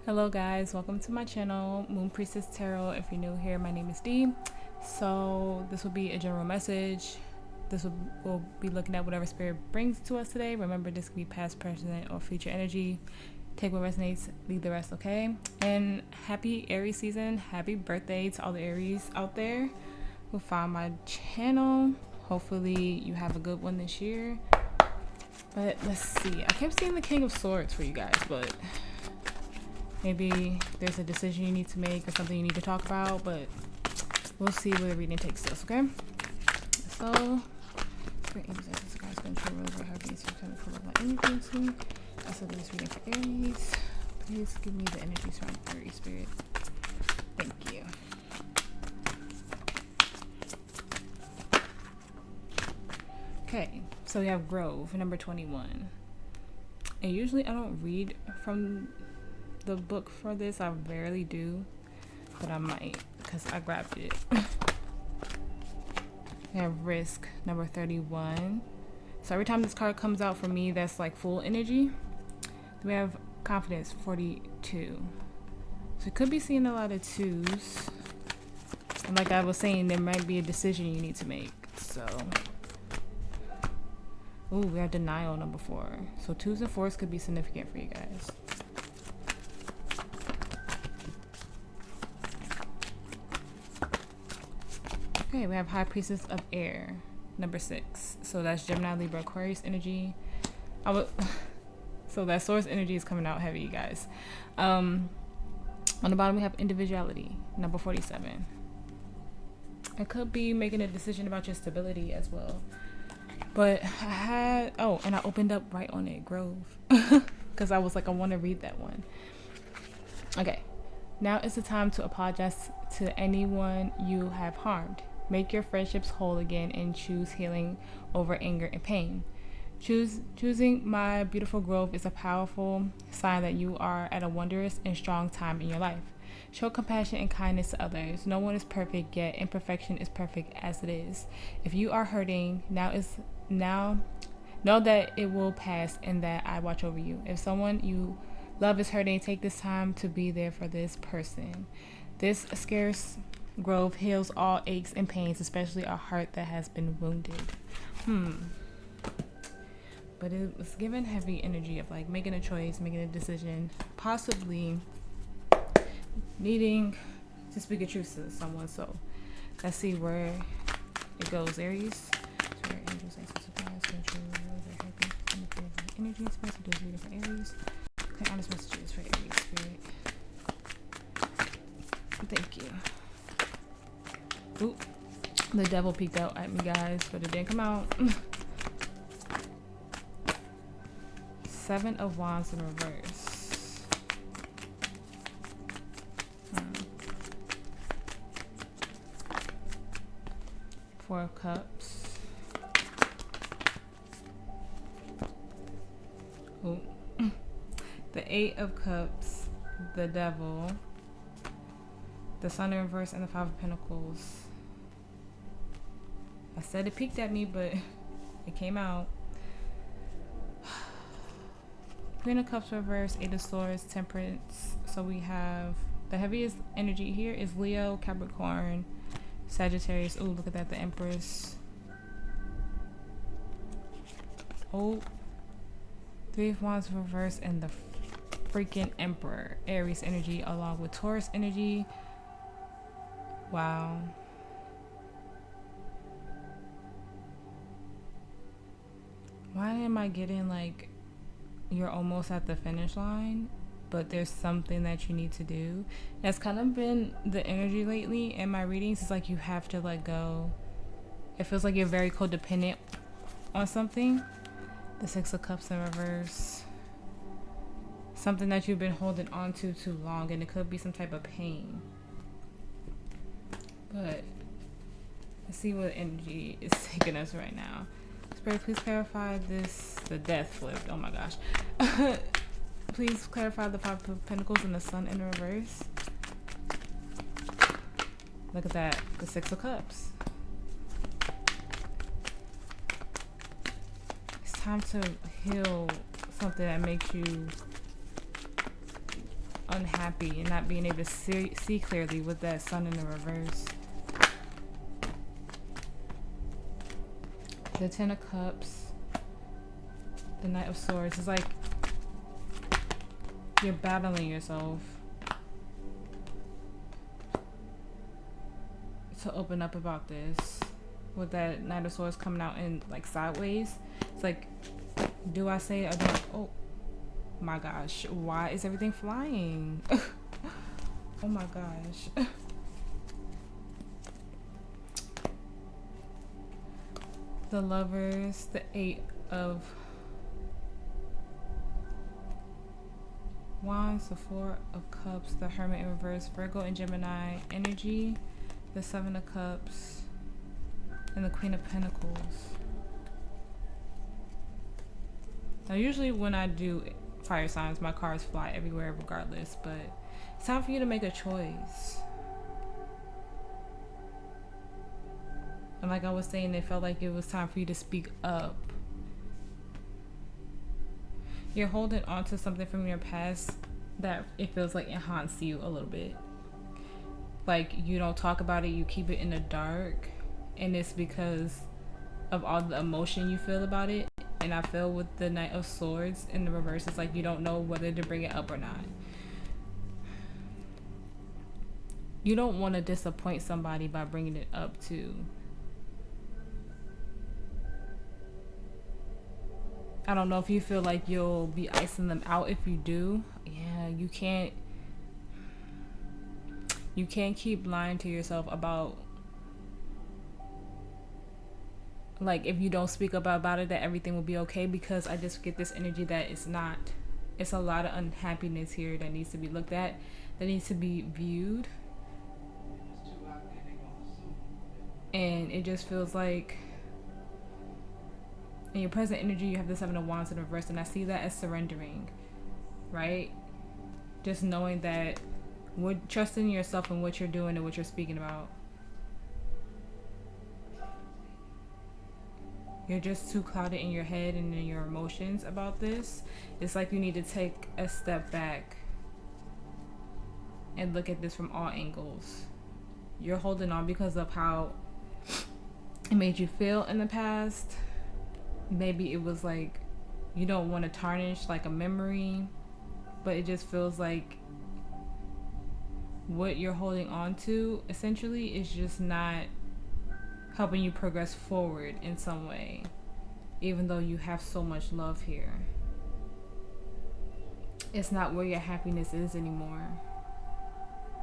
Hello guys, welcome to my channel, Moon Priestess Tarot. If you're new here, my name is Dee. So this will be a general message. We'll be looking at whatever spirit brings to us today. Remember, this could be past, present, or future energy. Take what resonates, leave the rest, okay? And happy Aries season. Happy birthday to all the Aries out there who found my channel. Hopefully you have a good one this year. But let's see. I kept seeing the King of Swords for you guys, but maybe there's a decision you need to make or something you need to talk about, but we'll see where the reading takes us, okay? So, for angels, as guys control over how these are kind of full of my energy. Also, this reading for Aries. Please give me the energy surrounding Aries spirit. Thank you. Okay, so we have Grove, number 21. And usually I don't read from the book for this. I rarely do, but I might because I grabbed it. We have Risk, number 31. So every time this card comes out for me, that's like full energy. We have Confidence, 42. So it could be seeing a lot of twos. And like I was saying, there might be a decision you need to make. So, ooh, we have Denial, number 4. So 2s and 4s could be significant for you guys. Okay, we have High Priestess of Air, number 6. So that's Gemini, Libra, Aquarius energy. So that source energy is coming out heavy, you guys. On the bottom we have Individuality, number 47. It could be making a decision about your stability as well. But I had, and I opened up right on it, Grove. Because I was like, I want to read that one. Okay, now is the time to apologize to anyone you have harmed. Make your friendships whole again and choose healing over anger and pain. Choosing my beautiful Grove is a powerful sign that you are at a wondrous and strong time in your life. Show compassion and kindness to others. No one is perfect, yet imperfection is perfect as it is. If you are hurting, now know that it will pass and that I watch over you. If someone you love is hurting, take this time to be there for this person. This scarce Grove heals all aches and pains, especially a heart that has been wounded. But it was given heavy energy of like making a choice, making a decision, possibly needing to speak a truth to someone. So let's see where it goes, Aries. So where angels, access, supplies, control, energy, space, do reading for Aries. Okay, honest messages for Aries spirit. Thank you. Ooh, the devil peeked out at me, guys, but it didn't come out. 7 of Wands in reverse. 4 of Cups. Ooh. The 8 of Cups, the devil, the Sun in reverse, and the 5 of Pentacles. I said it peeked at me, but it came out. Queen of Cups reverse, 8 of Swords, Temperance. So we have the heaviest energy here is Leo, Capricorn, Sagittarius. Oh, look at that, the Empress. Oh, 3 of Wands reverse, and the freaking Emperor. Aries energy along with Taurus energy. Wow. Why am I getting like you're almost at the finish line, but there's something that you need to do? That's kind of been the energy lately in my readings. It's like you have to let go. It feels like you're very codependent on something. The 6 of Cups in reverse. Something that you've been holding on to too long, and it could be some type of pain. But let's see what energy is taking us right now. Spirit, please clarify this. The Death flipped. Oh my gosh. Please clarify the 5 of Pentacles and the Sun in reverse. Look at that. The 6 of Cups. It's time to heal something that makes you unhappy and not being able to see clearly with that sun in the reverse. The Ten of Cups, the Knight of Swords. It's like you're battling yourself to open up about this. With that Knight of Swords coming out in like sideways. It's like, do I say it or don't? Oh my gosh, why is everything flying? Oh my gosh. The Lovers, the Eight of Wands, the Four of Cups, the Hermit in reverse, Virgo and Gemini energy, the Seven of Cups, and the Queen of Pentacles. Now usually when I do fire signs, my cards fly everywhere regardless, but it's time for you to make a choice. And like I was saying, it felt like it was time for you to speak up. You're holding on to something from your past that it feels like it haunts you a little bit. Like you don't talk about it, you keep it in the dark, and it's because of all the emotion you feel about it. And I feel with the Knight of Swords in the reverse, it's like you don't know whether to bring it up or not. You don't want to disappoint somebody by bringing it up too. I don't know if you feel like you'll be icing them out if you do. Yeah, you can't keep lying to yourself about, like, if you don't speak up about it, that everything will be okay, because I just get this energy that it's not. It's a lot of unhappiness here that needs to be looked at, that needs to be viewed. And it just feels like in your present energy, you have the Seven of Wands in reverse, and I see that as surrendering, right? Just knowing that, trusting yourself and what you're doing and what you're speaking about. You're just too clouded in your head and in your emotions about this. It's like you need to take a step back and look at this from all angles. You're holding on because of how it made you feel in the past. Maybe it was like you don't want to tarnish like a memory, but it just feels like what you're holding on to essentially is just not helping you progress forward in some way, even though you have so much love here. It's not where your happiness is anymore.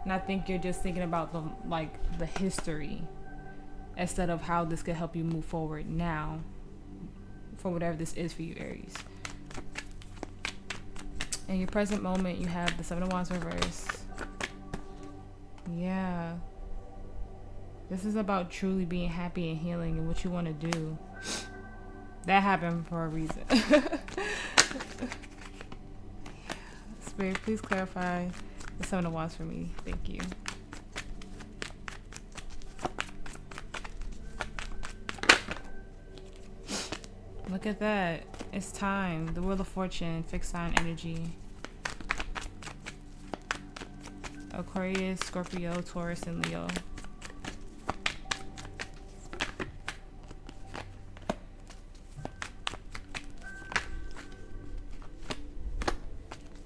And I think you're just thinking about the history instead of how this could help you move forward now for whatever this is for you, Aries. In your present moment, you have the Seven of Wands reverse. Yeah. This is about truly being happy and healing and what you want to do. That happened for a reason. Spirit, please clarify the Seven of Wands for me. Thank you. Look at that. It's time. The Wheel of Fortune, fixed sign energy. Aquarius, Scorpio, Taurus, and Leo.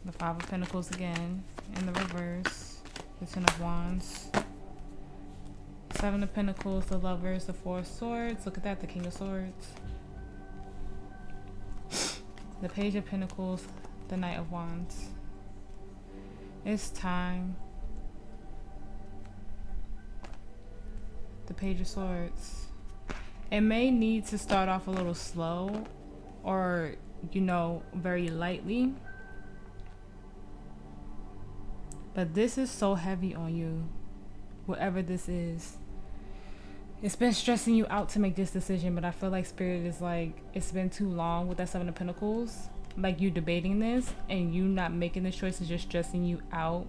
The Five of Pentacles again in the reverse. The Ten of Wands. Seven of Pentacles, the Lovers, the Four of Swords. Look at that, the King of Swords. The Page of Pentacles, the Knight of Wands. It's time. The Page of Swords. It may need to start off a little slow or, very lightly. But this is so heavy on you, whatever this is. It's been stressing you out to make this decision, but I feel like Spirit is like, it's been too long with that Seven of Pentacles. Like you debating this and you not making this choice is just stressing you out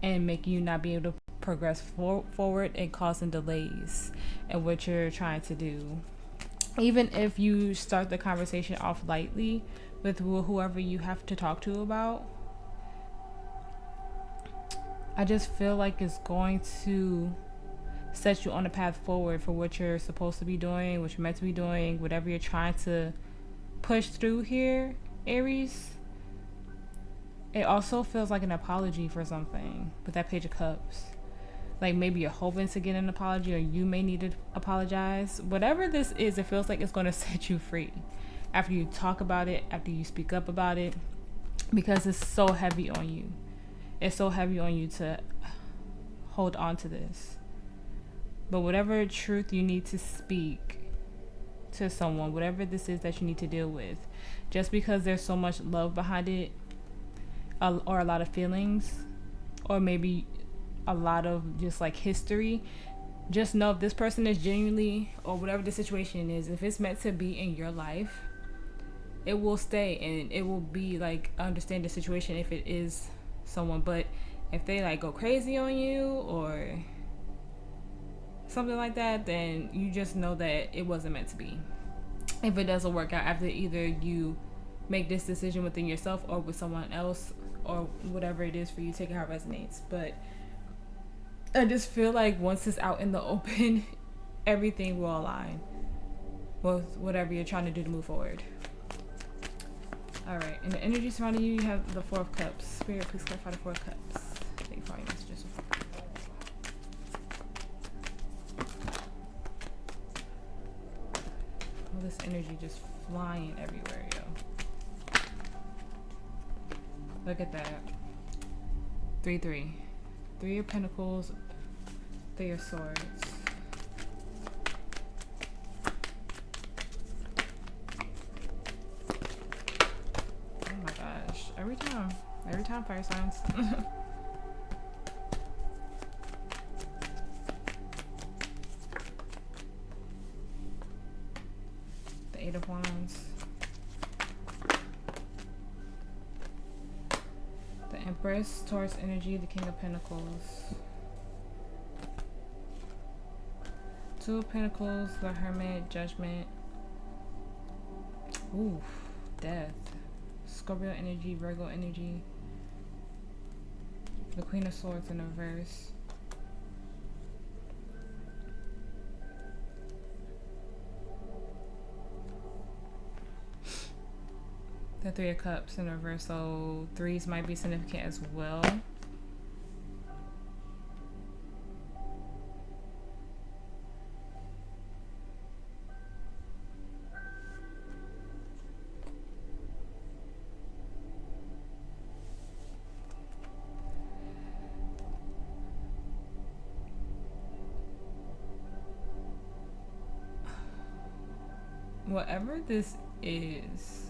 and making you not be able to progress forward and causing delays in what you're trying to do. Even if you start the conversation off lightly with whoever you have to talk to about, I just feel like it's going to set you on a path forward for what you're supposed to be doing, what you're meant to be doing, whatever you're trying to push through here, Aries. It also feels like an apology for something with that Page of Cups. Like maybe you're hoping to get an apology, or you may need to apologize. Whatever this is, it feels like it's going to set you free after you talk about it, after you speak up about it, because it's so heavy on you. It's so heavy on you to hold on to this. But whatever truth you need to speak to someone, whatever this is that you need to deal with, just because there's so much love behind it, or a lot of feelings, or maybe a lot of just like history, just know if this person is genuinely, or whatever the situation is, if it's meant to be in your life, it will stay, and it will be like, understand the situation if it is someone. But if they like go crazy on you or something like that, then you just know that it wasn't meant to be. If it doesn't work out after either you make this decision within yourself or with someone else, or whatever it is for you, take it how it resonates. But I just feel like once it's out in the open, everything will align with whatever you're trying to do to move forward. All right, and the energy surrounding you, you have the Four of Cups. Spirit, please clarify the Four of Cups. Thank you for all your messages. All this energy just flying everywhere, yo. Look at that. 3-3. 3 of Pentacles, 3 of Swords. Oh my gosh. Every time, fire signs. The 8 of Wands. The Empress, Taurus energy, the King of Pentacles. 2 of Pentacles, the Hermit, Judgment. Ooh, Death. Scorpio energy, Virgo energy. The Queen of Swords in reverse. The 3 of Cups in reverse, so 3s might be significant as well. Whatever this is,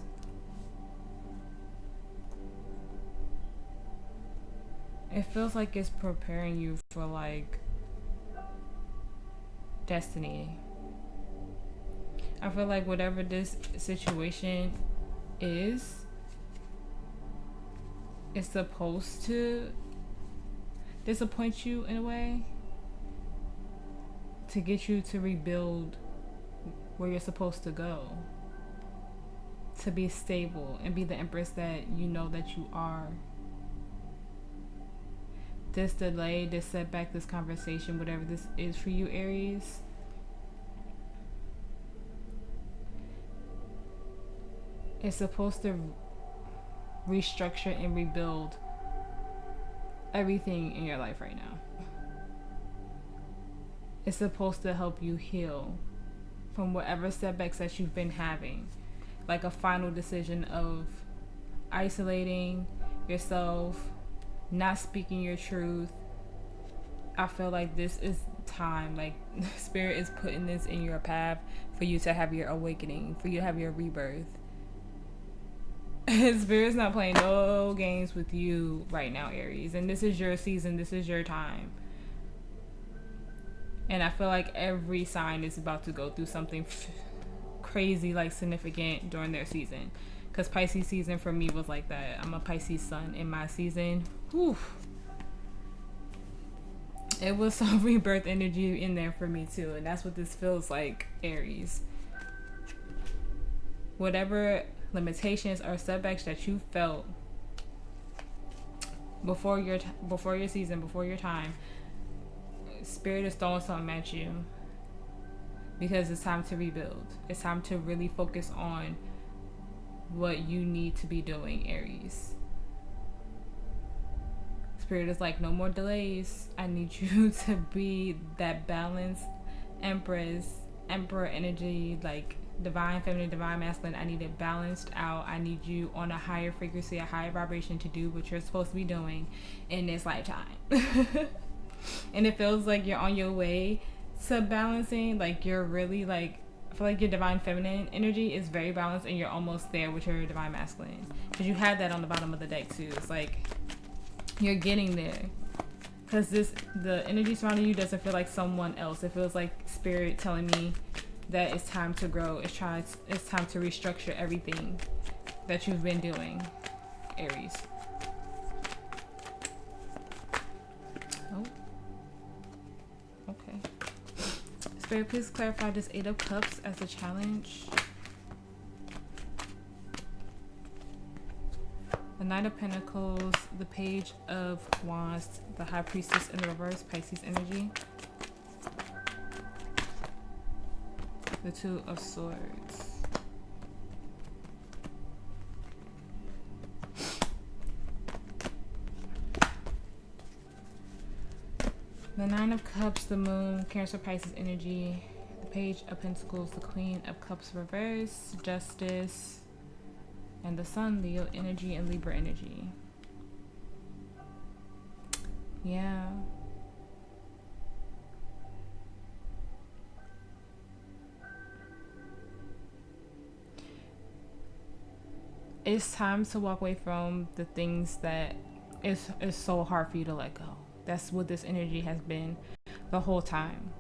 it feels like it's preparing you for like destiny. I feel like whatever this situation is, it's supposed to disappoint you in a way to get you to rebuild where you're supposed to go, to be stable and be the Empress that you know that you are. This delay, this setback, this conversation, whatever this is for you, Aries, it's supposed to restructure and rebuild everything in your life right now. It's supposed to help you heal from whatever setbacks that you've been having, like a final decision of isolating yourself, not speaking your truth. I feel like this is time, like Spirit is putting this in your path for you to have your awakening, for you to have your rebirth. Spirit's not playing no games with you right now, Aries, and this is your season, this is your time. And I feel like every sign is about to go through something crazy, like significant during their season. Because Pisces season for me was like that. I'm a Pisces sun in my season. Whew. It was some rebirth energy in there for me too. And that's what this feels like, Aries. Whatever limitations or setbacks that you felt before your season, before your time, Spirit is throwing something at you because it's time to rebuild. It's time to really focus on what you need to be doing, Aries. Spirit is like, no more delays. I need you to be that balanced emperor energy, like divine feminine, divine masculine. I need it balanced out. I need you on a higher frequency, a higher vibration to do what you're supposed to be doing in this lifetime. And it feels like you're on your way to balancing. Like you're really like, I feel like your divine feminine energy is very balanced and you're almost there with your divine masculine, because you had that on the bottom of the deck too. It's like you're getting there, because the energy surrounding you doesn't feel like someone else. It feels like Spirit telling me that it's time to grow. It's time to restructure everything that you've been doing, Aries. Oh, okay. Spirit, please clarify this 8 of Cups as a challenge. The Knight of Pentacles, the Page of Wands, the High Priestess in the reverse, Pisces energy. The 2 of Swords. The 9 of Cups, the Moon, Cancer, Pisces energy. The Page of Pentacles, the Queen of Cups reverse, Justice. And the Sun, Leo energy and Libra energy. Yeah. It's time to walk away from the things that is so hard for you to let go. That's what this energy has been the whole time.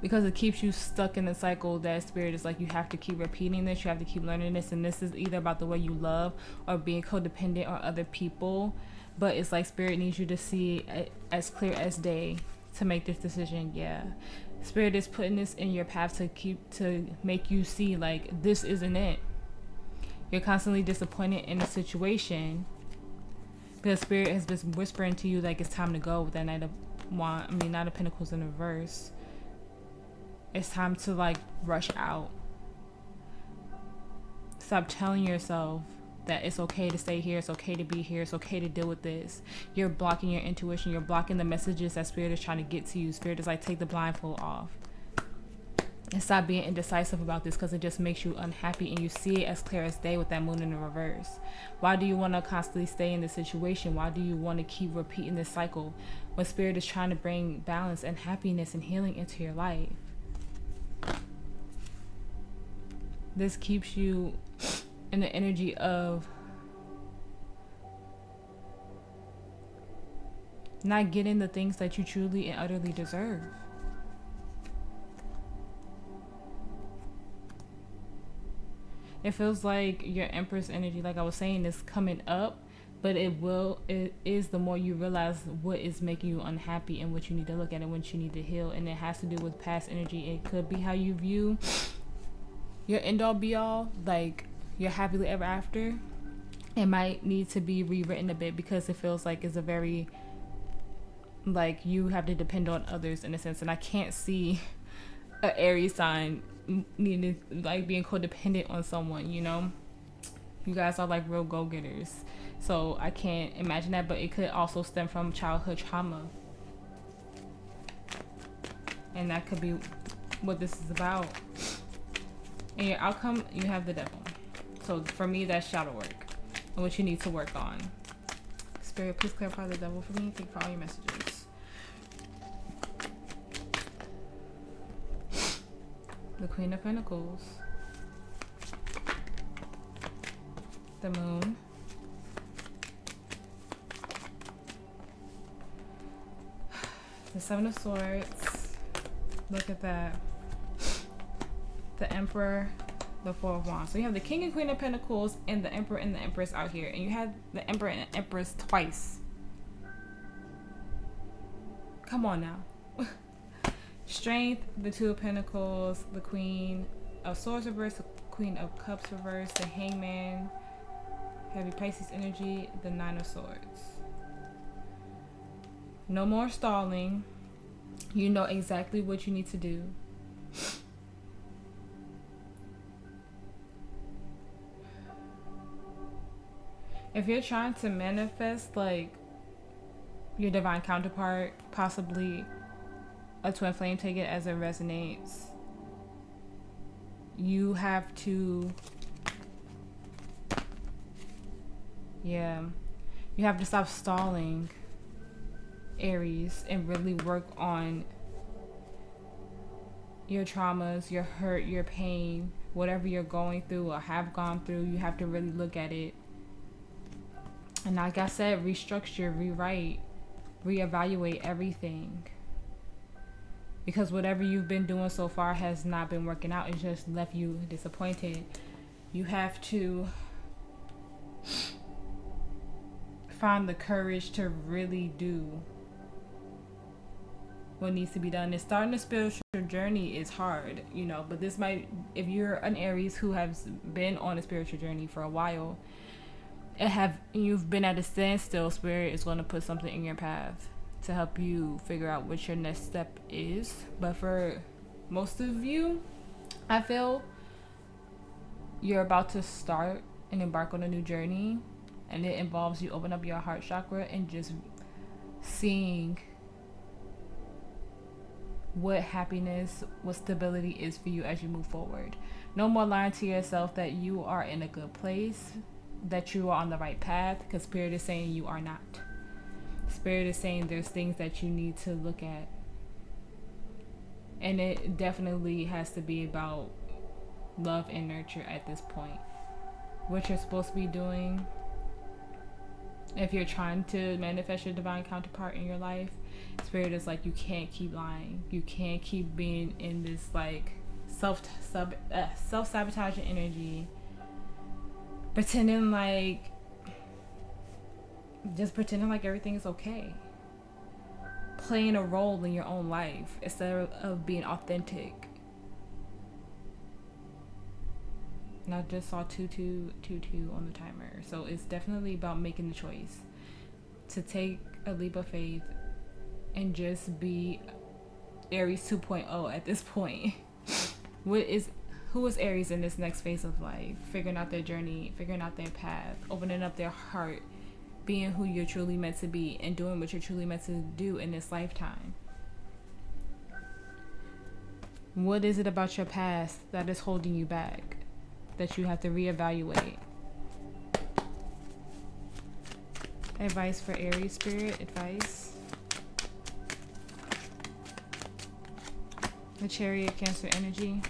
Because it keeps you stuck in the cycle that Spirit is like, you have to keep repeating this, you have to keep learning this, and this is either about the way you love or being codependent on other people. But it's like Spirit needs you to see it as clear as day to make this decision. Yeah, Spirit is putting this in your path to make you see like this isn't it. You're constantly disappointed in the situation because Spirit has been whispering to you like it's time to go with that Knight of Pentacles in reverse. It's time to like rush out. Stop telling yourself that it's okay to stay here, it's okay to be here, it's okay to deal with this. You're blocking your intuition, you're blocking the messages that Spirit is trying to get to you. Spirit is like, take the blindfold off. And stop being indecisive about this, because it just makes you unhappy and you see it as clear as day with that Moon in the reverse. Why do you want to constantly stay in this situation? Why do you want to keep repeating this cycle when Spirit is trying to bring balance and happiness and healing into your life? This keeps you in the energy of not getting the things that you truly and utterly deserve. It feels like your Empress energy, like I was saying, is coming up, but it is the more you realize what is making you unhappy and what you need to look at and what you need to heal. And it has to do with past energy. It could be how you view your end all be all, like your happily ever after. It might need to be rewritten a bit, because it feels like it's a very, like, you have to depend on others in a sense. And I can't see an Aries sign needing, like, being codependent on someone, you know. You guys are like real go-getters, so I can't imagine that. But it could also stem from childhood trauma, and that could be what this is about. In your outcome, you have the Devil. So for me, that's shadow work and what you need to work on. Spirit, please clarify the Devil for me. Thank you for all your messages. The Queen of Pentacles. The Moon. The Seven of Swords. Look at that. The Emperor, the Four of Wands. So you have the King and Queen of Pentacles and the Emperor and the Empress out here. And you have the Emperor and the Empress twice. Come on now. Strength, the Two of Pentacles, the Queen of Swords reverse, the Queen of Cups reverse, the Hangman, heavy Pisces energy, the Nine of Swords. No more stalling. You know exactly what you need to do. If you're trying to manifest like your divine counterpart, possibly a twin flame, take it as it resonates. You have to, you have to stop stalling, Aries, and really work on your traumas, your hurt, your pain, whatever you're going through or have gone through. You have to really look at it. And like I said, restructure, rewrite, reevaluate everything. Because whatever you've been doing so far has not been working out. It just left you disappointed. You have to find the courage to really do what needs to be done. And starting a spiritual journey is hard, you know, but this might, if you're an Aries who has been on a spiritual journey for a while, you've been at a standstill, Spirit is going to put something in your path to help you figure out what your next step is. But for most of you, I feel you're about to start and embark on a new journey, and it involves you open up your heart chakra and just seeing what happiness, what stability is for you as you move forward. No more lying to yourself that you are in a good place, that you are on the right path, because Spirit is saying you are not. Spirit is saying there's things that you need to look at. And it definitely has to be about love and nurture at this point. What you're supposed to be doing, if you're trying to manifest your divine counterpart in your life, Spirit is like, you can't keep lying. You can't keep being in this like self-sabotaging energy, pretending like everything is okay, playing a role in your own life instead of being authentic. And I just saw 2222 on the timer, so it's definitely about making the choice to take a leap of faith and just be Aries 2.0 at this point. Who is Aries in this next phase of life? Figuring out their journey, figuring out their path, opening up their heart, being who you're truly meant to be, and doing what you're truly meant to do in this lifetime. What is it about your past that is holding you back, that you have to reevaluate? Advice for Aries, Spirit, advice. The Chariot, Cancer energy.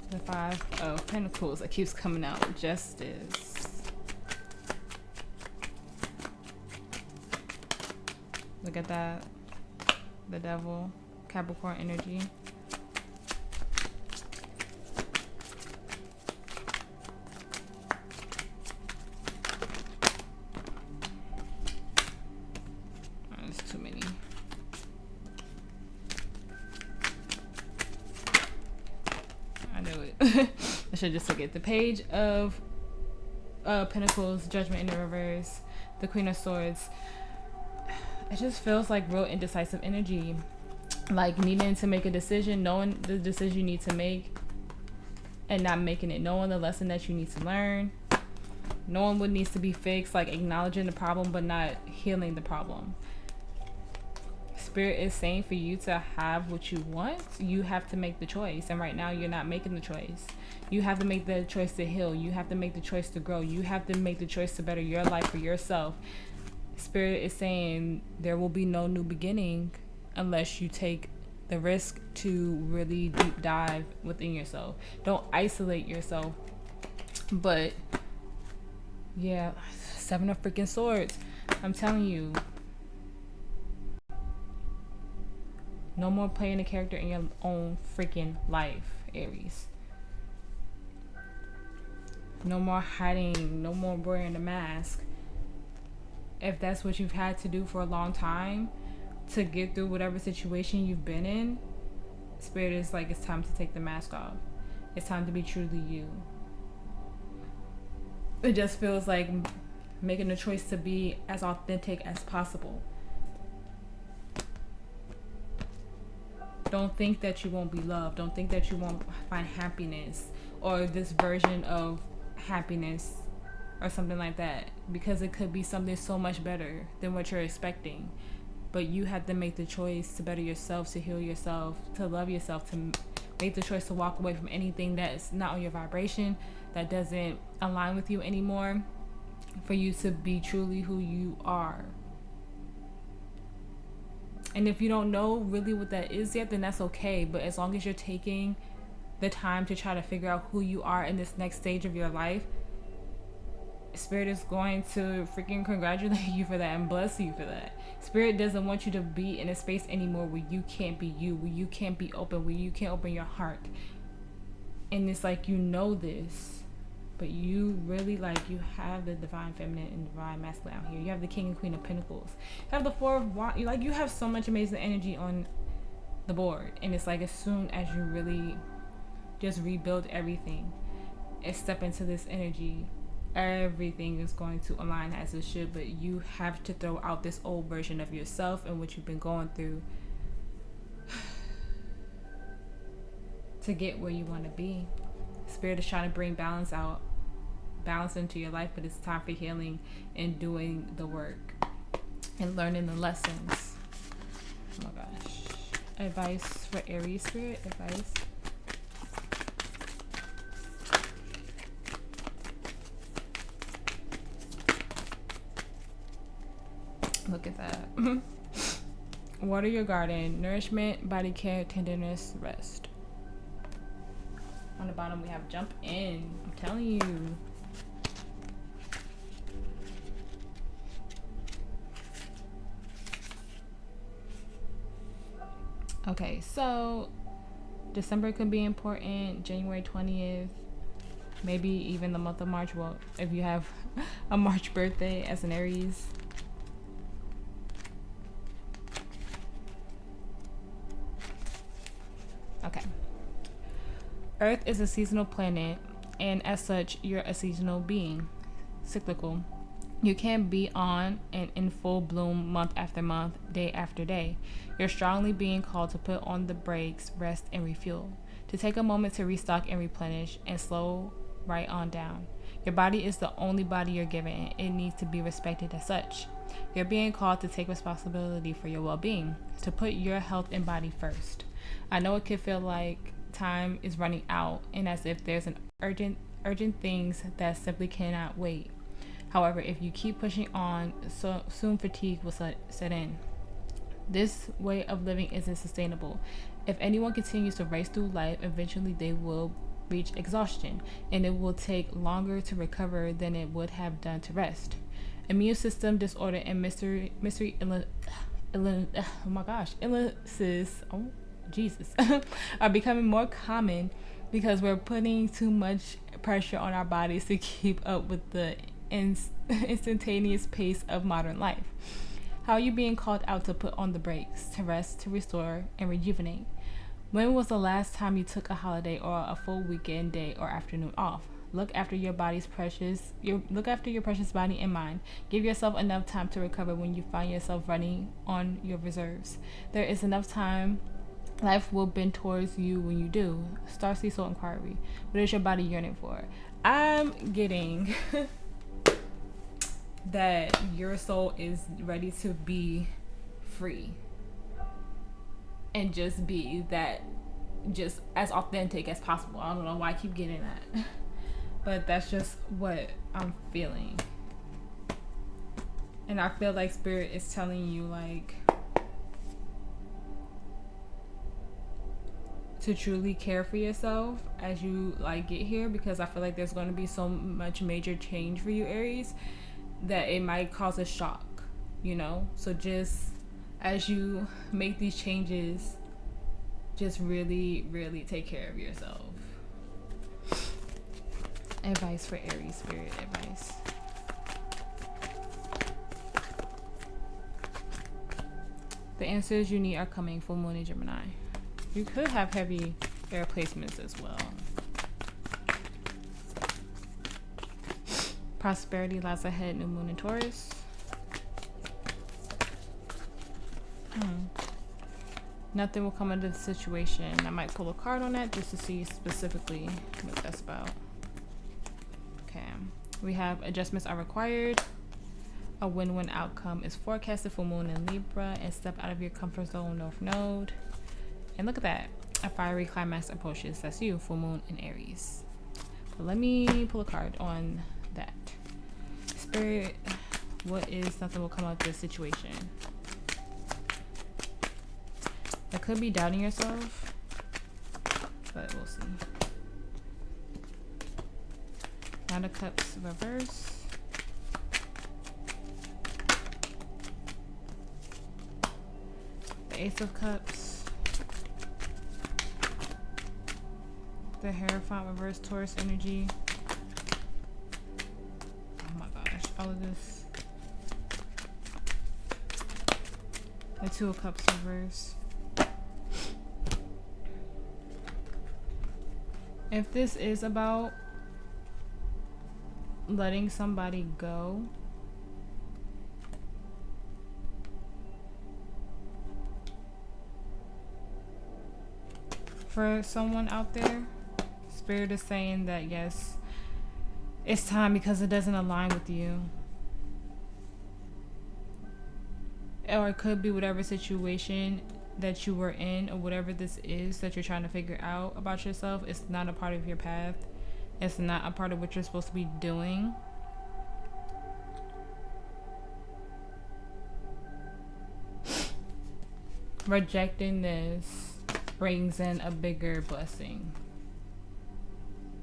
The Five of Pentacles that keeps coming out. Justice. Look at that. The Devil, Capricorn energy. Too many. I knew it. I should just look at the Page of Pentacles, Judgment in the reverse, the Queen of Swords. It just feels like real indecisive energy, like needing to make a decision, knowing the decision you need to make and not making it, knowing the lesson that you need to learn, knowing what needs to be fixed, like acknowledging the problem but not healing the problem. Spirit is saying for you to have what you want, you have to make the choice. And right now you're not making the choice. You have to make the choice to heal. You have to make the choice to grow. You have to make the choice to better your life for yourself. Spirit is saying there will be no new beginning unless you take the risk to really deep dive within yourself. Don't isolate yourself. But yeah, Seven of freaking Swords. I'm telling you, no more playing a character in your own freaking life, Aries. No more hiding, no more wearing a mask. If that's what you've had to do for a long time to get through whatever situation you've been in, Spirit is like, it's time to take the mask off. It's time to be truly you. It just feels like making a choice to be as authentic as possible. Don't think that you won't be loved. Don't think that you won't find happiness or this version of happiness or something like that, because it could be something so much better than what you're expecting. But you have to make the choice to better yourself, to heal yourself, to love yourself, to make the choice to walk away from anything that's not on your vibration, that doesn't align with you anymore, for you to be truly who you are. And if you don't know really what that is yet, then that's okay. But as long as you're taking the time to try to figure out who you are in this next stage of your life, Spirit is going to freaking congratulate you for that and bless you for that. Spirit doesn't want you to be in a space anymore where you can't be you, where you can't be open, where you can't open your heart. And it's like, you know this, but you really, like, you have the divine feminine and divine masculine out here. You have the King and Queen of Pentacles. You have the Four of Wands. Like, you have so much amazing energy on the board. And it's like, as soon as you really just rebuild everything and step into this energy, everything is going to align as it should. But you have to throw out this old version of yourself and what you've been going through to get where you want to be. Spirit is trying to bring balance into your life, but it's time for healing and doing the work and learning the lessons. Oh my gosh. Advice for Aries, Spirit, advice. Look at that. Water your garden. Nourishment, body care, tenderness, rest. On the bottom we have jump in. I'm telling you. Okay, so December could be important. January 20th. Maybe even the month of March. Well, if you have a March birthday as an Aries. Okay. Earth is a seasonal planet, and as such, you're a seasonal being, cyclical. You can't be on and in full bloom month after month, day after day. You're strongly being called to put on the brakes, rest, and refuel, to take a moment to restock and replenish, and slow right on down. Your body is the only body you're given, and it needs to be respected as such. You're being called to take responsibility for your well-being, to put your health and body first. I know it can feel like time is running out, and as if there's an urgent things that simply cannot wait. However, if you keep pushing on, so soon fatigue will set in. This way of living isn't sustainable. If anyone continues to race through life, eventually they will reach exhaustion, and it will take longer to recover than it would have done to rest. Immune system disorder and illnesses, are becoming more common because we're putting too much pressure on our bodies to keep up with the instantaneous pace of modern life. How are you being called out to put on the brakes, to rest, to restore, and rejuvenate? When was the last time you took a holiday or a full weekend, day, or afternoon off? Look after your precious body and mind. Give yourself enough time to recover when you find yourself running on your reserves. There is enough time. Life will bend towards you when you do. Starseed Soul Inquiry. What is your body yearning for? I'm getting that your soul is ready to be free. And just be that, just as authentic as possible. I don't know why I keep getting that. But that's just what I'm feeling. And I feel like Spirit is telling you, like, to truly care for yourself as you, like, get here. Because I feel like there's going to be so much major change for you, Aries, that it might cause a shock, you know? So just as you make these changes, just really, really take care of yourself. Advice for Aries, Spirit, advice. The answers you need are coming. Full moon in Gemini. You could have heavy air placements as well. Prosperity lies ahead, new moon in Taurus. Nothing will come into the situation. I might pull a card on that just to see specifically what that's about. Okay. We have adjustments are required. A win-win outcome is forecasted for moon in Libra, and step out of your comfort zone, North Node. And look at that. A fiery climax approaches. That's you, full moon in Aries. But let me pull a card on that. Spirit, what is nothing will come out of this situation? That could be doubting yourself, but we'll see. Nine of Cups reverse. The Ace of Cups. The Hierophant reverse, Taurus energy. Oh my gosh, all of this. The Two of Cups reverse. If this is about letting somebody go, for someone out there, Spirit is saying that yes, it's time because it doesn't align with you. Or it could be whatever situation that you were in, or whatever this is that you're trying to figure out about yourself. It's not a part of your path. It's not a part of what you're supposed to be doing. Rejecting this brings in a bigger blessing.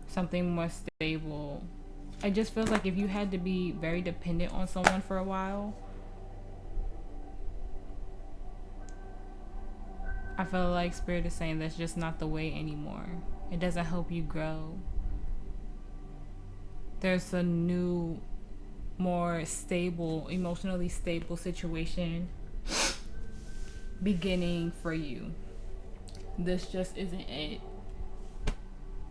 Something more stable. It just feels like if you had to be very dependent on someone for a while, I feel like Spirit is saying that's just not the way anymore. It doesn't help you grow. There's a new, more stable, emotionally stable situation beginning for you. This just isn't it.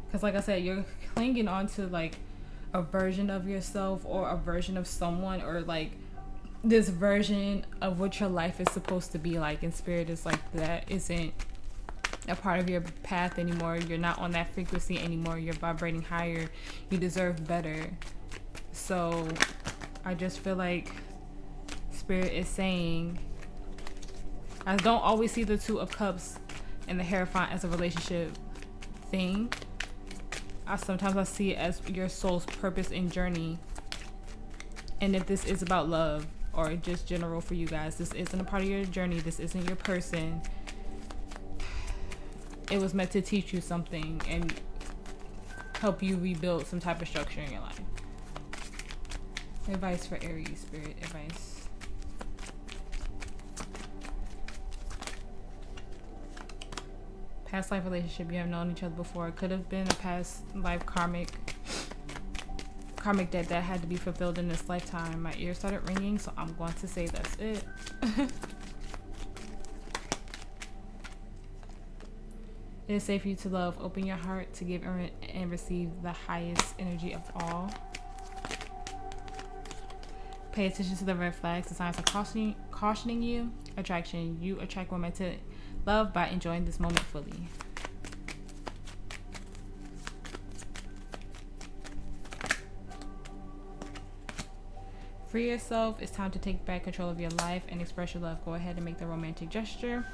Because like I said, you're clinging on to like a version of yourself or a version of someone, or like this version of what your life is supposed to be like, and Spirit is like, that isn't a part of your path anymore. You're not on that frequency anymore. You're vibrating higher. You deserve better. So I just feel like Spirit is saying, I don't always see the Two of Cups and the Hierophant as a relationship thing. Sometimes I see it as your soul's purpose and journey. And if this is about love, or just general for you guys, this isn't a part of your journey. This isn't your person. It was meant to teach you something and help you rebuild some type of structure in your life. Advice for Aries, Spirit, advice. Past life relationship, you have known each other before. It could have been a past life karmic debt that had to be fulfilled in this lifetime. My ears started ringing, so I'm going to say that's it. It is safe for you to love. Open your heart to give and receive the highest energy of all. Pay attention to the red flags. The signs are cautioning you. Attraction. You attract romantic love by enjoying this moment fully. Free yourself. It's time to take back control of your life and express your love. Go ahead and make the romantic gesture.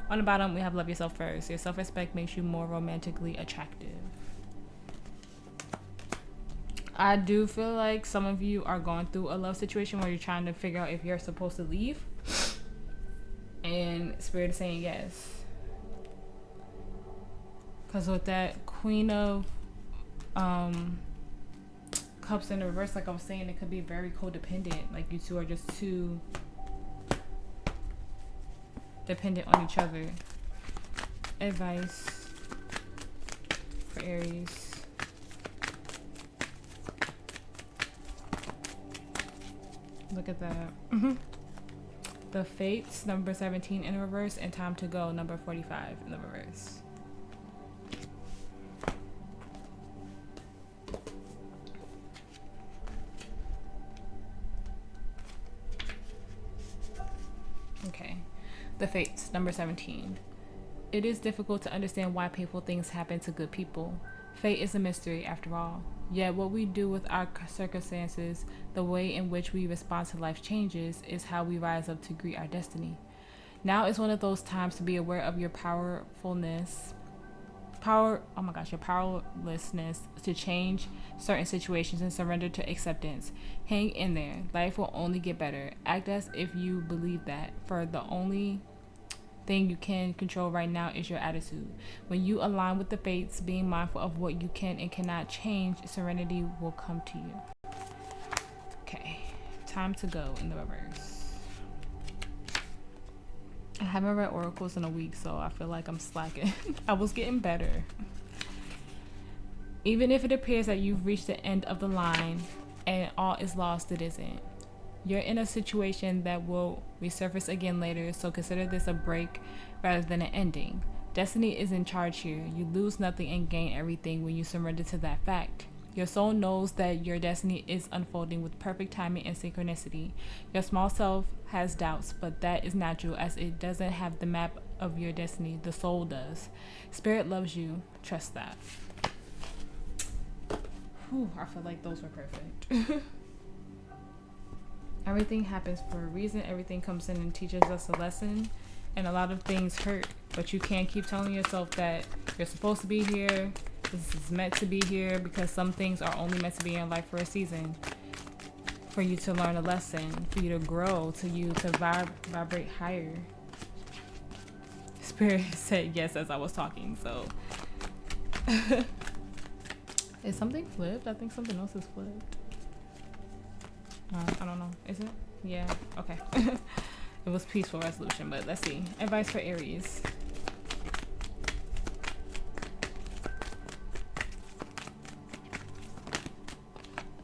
On the bottom, we have love yourself first. Your self-respect makes you more romantically attractive. I do feel like some of you are going through a love situation where you're trying to figure out if you're supposed to leave. And Spirit is saying yes. Because with that Queen of Cups in reverse, like I was saying, it could be very codependent. Like you two are just too dependent on each other. Advice for Aries. Look at that. The Fates, number 17 in reverse, and Time to Go, number 45 in the reverse. The Fates, number 17. It is difficult to understand why painful things happen to good people. Fate is a mystery, after all. Yet what we do with our circumstances, the way in which we respond to life's changes, is how we rise up to greet our destiny. Now is one of those times to be aware of your your powerlessness to change certain situations and surrender to acceptance. Hang in there. Life will only get better. Act as if you believe that, for the only thing you can control right now is your attitude. When you align with the fates, being mindful of what you can and cannot change, serenity will come to you. Okay, time to go in the reverse. I haven't read oracles in a week, so I feel like I'm slacking. I was getting better. Even if it appears that you've reached the end of the line and all is lost, it isn't. You're in a situation that will resurface again later, so consider this a break rather than an ending. Destiny is in charge here. You lose nothing and gain everything when you surrender to that fact. Your soul knows that your destiny is unfolding with perfect timing and synchronicity. Your small self has doubts, but that is natural as it doesn't have the map of your destiny. The soul does. Spirit loves you. Trust that. Whew, I feel like those were perfect. Everything happens for a reason. Everything comes in and teaches us a lesson. And a lot of things hurt, but you can't keep telling yourself that you're supposed to be here. This is meant to be here, because some things are only meant to be in your life for a season. For you to learn a lesson, for you to grow, to vibrate higher. Spirit said yes as I was talking, so. Is something flipped? I think something else is flipped. I don't know. Is it? Yeah. Okay. It was peaceful resolution, but let's see. Advice for Aries.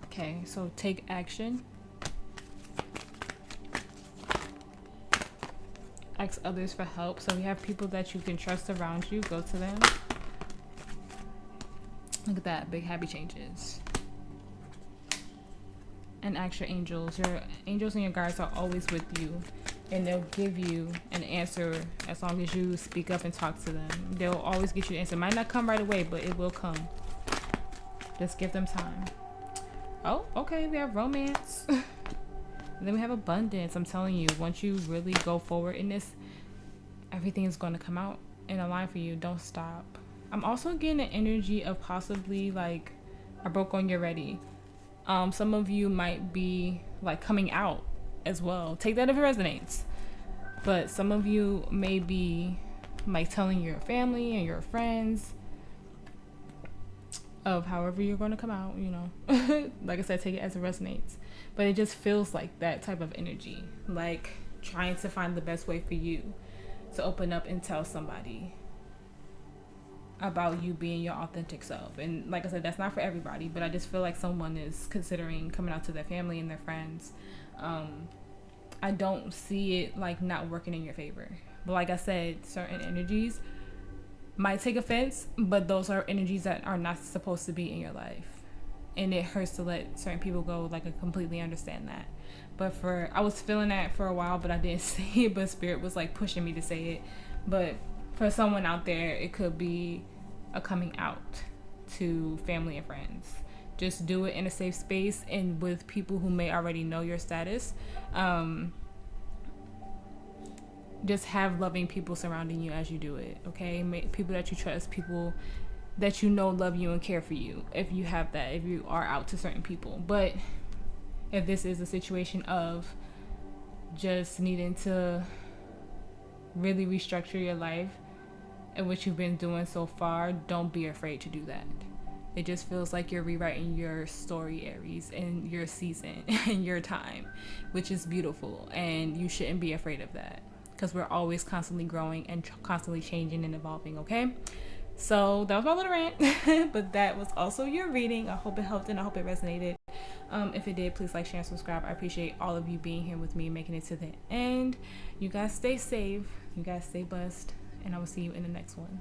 Okay, so take action. Ask others for help. So we have people that you can trust around you. Go to them. Look at that. Big happy changes. And ask your angels. Your angels and your guides are always with you. And they'll give you an answer as long as you speak up and talk to them. They'll always get you an answer. It might not come right away, but it will come. Just give them time. Oh, okay, we have romance. And then we have abundance. I'm telling you, once you really go forward in this, everything is going to come out in a line for you. Don't stop. I'm also getting an energy of possibly like, I broke on, you're ready. Some of you might be like coming out as well. Take that if it resonates. But some of you may be like telling your family and your friends of however you're going to come out, you know. Like I said, take it as it resonates. But it just feels like that type of energy. Like trying to find the best way for you to open up and tell somebody about you being your authentic self. And like I said, that's not for everybody, but I just feel like someone is considering coming out to their family and their friends. I don't see it like not working in your favor. But like I said, certain energies might take offense, but those are energies that are not supposed to be in your life. And it hurts to let certain people go. Like, I completely understand that. But I was feeling that for a while, but I didn't say it, but Spirit was like pushing me to say it. But for someone out there, it could be a coming out to family and friends. Just do it in a safe space and with people who may already know your status. Just have loving people surrounding you as you do it, okay? People that you trust, people that you know love you and care for you, if you have that, if you are out to certain people. But if this is a situation of just needing to really restructure your life and what you've been doing so far, don't be afraid to do that. It just feels like you're rewriting your story, Aries, and your season and your time, which is beautiful, and you shouldn't be afraid of that. Because we're always constantly growing and constantly changing and evolving, okay? So that was my little rant, but that was also your reading. I hope it helped and I hope it resonated. If it did, please like, share, and subscribe. I appreciate all of you being here with me, making it to the end. You guys stay safe. You guys stay blessed. And I will see you in the next one.